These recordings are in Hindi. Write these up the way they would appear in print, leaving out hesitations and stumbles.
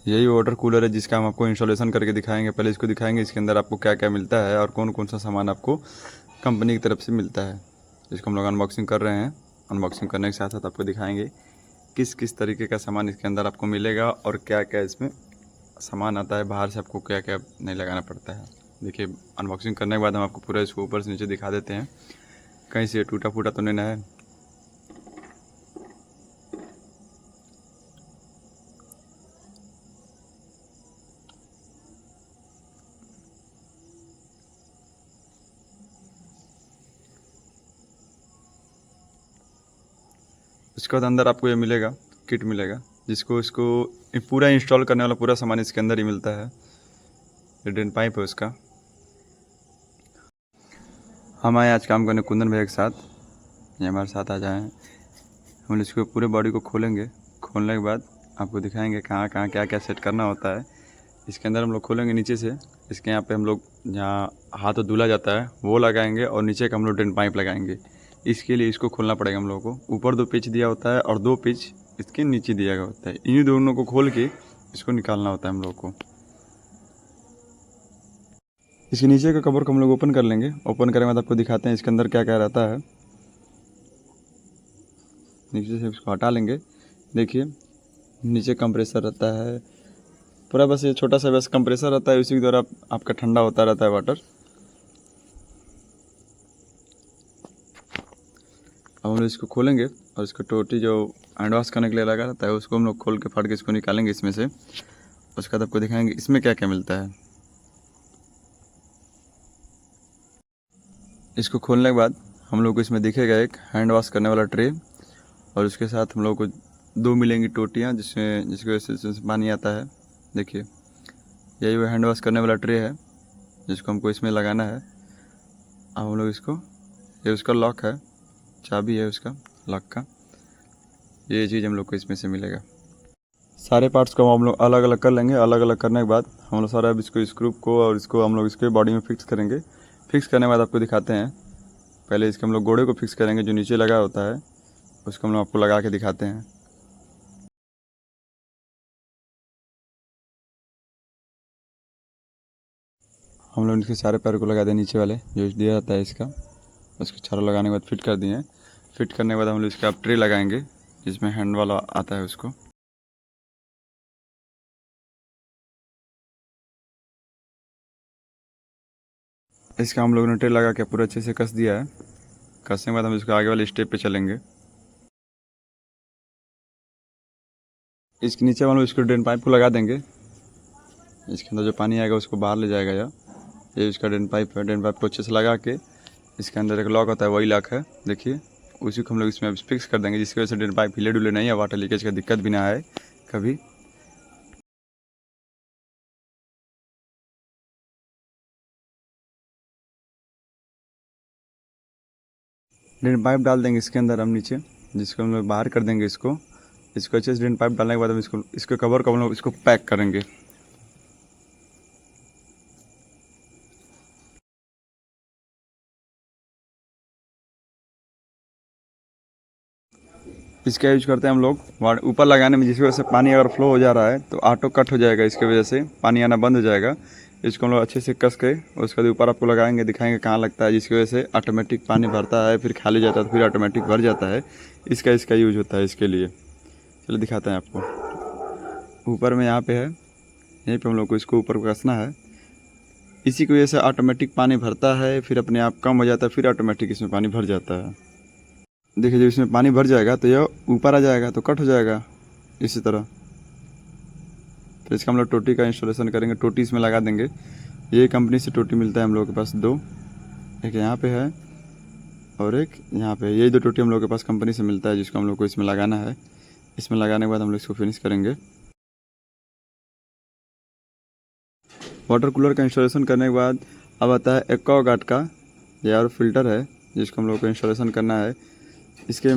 यही वाटर कूलर है जिसका हम आपको इंस्टॉलेशन करके दिखाएंगे। पहले इसको दिखाएंगे इसके अंदर आपको क्या क्या मिलता है और कौन कौन सा सामान आपको कंपनी की तरफ से मिलता है। इसको हम लोग अनबॉक्सिंग कर रहे हैं। अनबॉक्सिंग करने के साथ साथ आपको दिखाएंगे किस किस तरीके का सामान इसके अंदर आपको मिलेगा और क्या क्या इसमें सामान आता है, बाहर से आपको क्या क्या नहीं लगाना पड़ता है। देखिए, अनबॉक्सिंग करने के बाद हम आपको पूरा इसको ऊपर से नीचे दिखा देते हैं, कहीं से टूटा फूटा तो नहीं ना है। उसके बाद अंदर आपको ये मिलेगा, किट मिलेगा, जिसको इसको पूरा इंस्टॉल करने वाला पूरा सामान इसके अंदर ही मिलता है। ये ड्रेन पाइप है उसका। हम आए आज काम करने कुंदन भैया के साथ, ये हमारे साथ आ जाए। हम इसको पूरे बॉडी को खोलेंगे। खोलने के बाद आपको दिखाएंगे कहाँ कहाँ क्या क्या सेट करना होता है। इसके अंदर हम लोग खोलेंगे नीचे से। इसके यहाँ पे हम लोग जहाँ हाथ धुला जाता है वो लगाएंगे और नीचे का हम लोग ड्रेन पाइप लगाएंगे। इसके लिए इसको खोलना पड़ेगा हम लोगों को। ऊपर 2 पिच दिया होता है और 2 पिच इसके नीचे दिया गया होता है। इन्हीं दोनों को खोल के इसको निकालना होता है हम लोग को। इसके नीचे का कवर को हम लोग ओपन कर लेंगे। ओपन करने के बाद आपको दिखाते हैं इसके अंदर क्या क्या रहता है। नीचे से इसको हटा लेंगे। देखिए, नीचे कंप्रेसर रहता है पूरा, बस ये छोटा सा बस कंप्रेसर रहता है, उसी के द्वारा आपका ठंडा होता रहता है वाटर। अब हम लोग इसको खोलेंगे और इसको टोटी जो हैंड वॉश करने के लिए लगा रहता है उसको हम लोग खोल के फाड़ के इसको निकालेंगे इसमें से। उसके बाद आपको दिखाएंगे इसमें क्या क्या मिलता है। इसको खोलने के बाद हम लोग को इसमें दिखेगा एक हैंड वॉश करने वाला ट्रे, और उसके साथ हम लोग को 2 मिलेंगी टोटियाँ जिसमें जिसकी वजह से पानी आता है। देखिए, यही वो हैंड वॉश करने वाला ट्रे है जिसको हमको इसमें लगाना है। अब हम लोग इसको, ये उसका लॉक है, चाबी है उसका लॉक का। ये चीज़ हम लोग को इसमें से मिलेगा। सारे पार्ट्स को हम लोग अलग अलग कर लेंगे। अलग अलग करने के बाद हम लोग सारा अब इसको स्क्रू को और इसको हम लोग इसके बॉडी में फिक्स करेंगे। फिक्स करने के बाद आपको दिखाते हैं। पहले इसके हम लोग गोड़े को फिक्स करेंगे, जो नीचे लगा होता है उसको हम लोग आपको लगा के दिखाते हैं। हम लोग इसके सारे पैर को लगा दें, नीचे वाले जो दिया जाता है इसका, उसको चारों लगाने के बाद फिट कर दिए। फिट करने के बाद हम लोग इसका ट्रे लगाएंगे जिसमें हैंड वाला आता है उसको। इसका हम लोगों ने ट्रे लगा के पूरा अच्छे से कस दिया है। कसने के बाद हम इसको आगे वाले स्टेप पे चलेंगे। इसके नीचे हम लोग इसको ड्रेन पाइप को लगा देंगे। इसके अंदर जो पानी आएगा उसको बाहर ले जाएगा। ये इसका ड्रेन पाइप है। ड्रेन पाइप को अच्छे से लगा के इसके अंदर एक लॉक होता है, वही लॉक है। देखिए, उसी को हम लोग इसमें फिक्स कर देंगे जिसकी वजह से ड्रेन पाइप हिले डुले नहीं है, वाटर लीकेज का दिक्कत भी ना आए कभी। ड्रेन पाइप डाल देंगे इसके अंदर हम नीचे, जिसको हम लोग बाहर कर देंगे इसको। इसको अच्छे से ड्रेन पाइप डालने के बाद हम इसको कवर को हम लोग इसको पैक करेंगे। इसका यूज करते हैं हम लोग ऊपर लगाने में, जिसकी वजह से पानी अगर फ्लो हो जा रहा है तो ऑटो कट हो जाएगा, इसकी वजह से पानी आना बंद हो जाएगा। इसको हम लोग अच्छे से कस के उसके बाद ऊपर आपको लगाएंगे, दिखाएंगे कहाँ लगता है, जिसकी वजह से ऑटोमेटिक पानी भरता है, फिर खाली जाता है तो फिर ऑटोमेटिक भर जाता है। इसका इसका यूज होता है इसके लिए। चलो दिखाते हैं आपको। ऊपर में यहाँ पे है, यहीं पे हम लोग को इसको ऊपर कसना है। इसी की वजह से ऑटोमेटिक पानी भरता है, फिर अपने आप कम हो जाता है, फिर ऑटोमेटिक इसमें पानी भर जाता है। देखिए, जब इसमें पानी भर जाएगा तो यह ऊपर आ जाएगा तो कट हो जाएगा इसी तरह। तो इसका हम लोग टोटी का इंस्टॉलेशन करेंगे। टोटी इसमें लगा देंगे। ये कंपनी से टोटी मिलता है हम लोगों के पास 2, एक यहाँ पे है और एक यहाँ पे। यही 2 टोटी हम लोग के पास कंपनी से मिलता है, जिसको हम लोग को इसमें लगाना है। इसमें लगाने के बाद हम लोग इसको फिनिश करेंगे। वाटर कूलर का इंस्टॉलेशन करने के बाद अब आता है एक्वागार्ड का ये और फिल्टर है, जिसको हम लोग को इंस्टॉलेशन करना है। इसके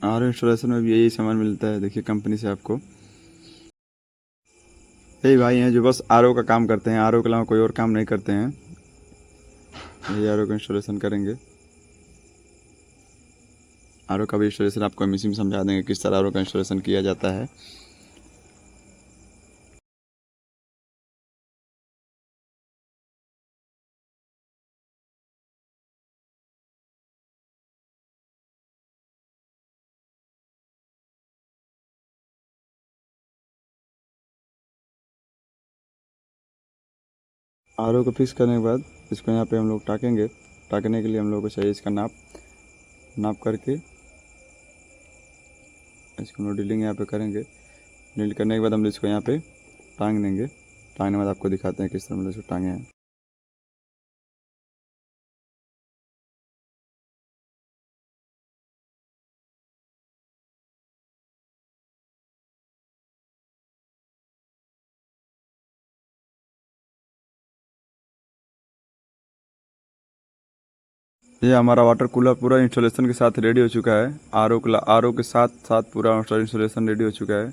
और इंस्टॉलेशन में भी यही सामान मिलता है। देखिए, कंपनी से आपको यही भाई हैं जो बस आरओ का काम करते हैं, आरओ के अलावा कोई और काम नहीं करते हैं। यही आरओ का इंस्टॉलेशन करेंगे। आरओ का भी इंस्टॉलेशन आपको मिसिंग समझा देंगे किस तरह आरओ का इंस्टॉलेशन किया जाता है। आर ओ को फिक्स करने के बाद इसको यहाँ पे हम लोग टाँकेंगे। टाँकने के लिए हम लोग को चाहिए इसका नाप करके इसको हम लोग ड्रिलिंग यहाँ पे करेंगे। ड्रिल करने के बाद हम इसको यहाँ पे टांग देंगे। टांगने के बाद आपको दिखाते हैं किस तरह हम इसको टांगे हैं। ये हमारा वाटर कूलर पूरा इंस्टॉलेशन के साथ रेडी हो चुका है। आर ओ के साथ साथ पूरा इंस्टॉलेशन रेडी हो चुका है।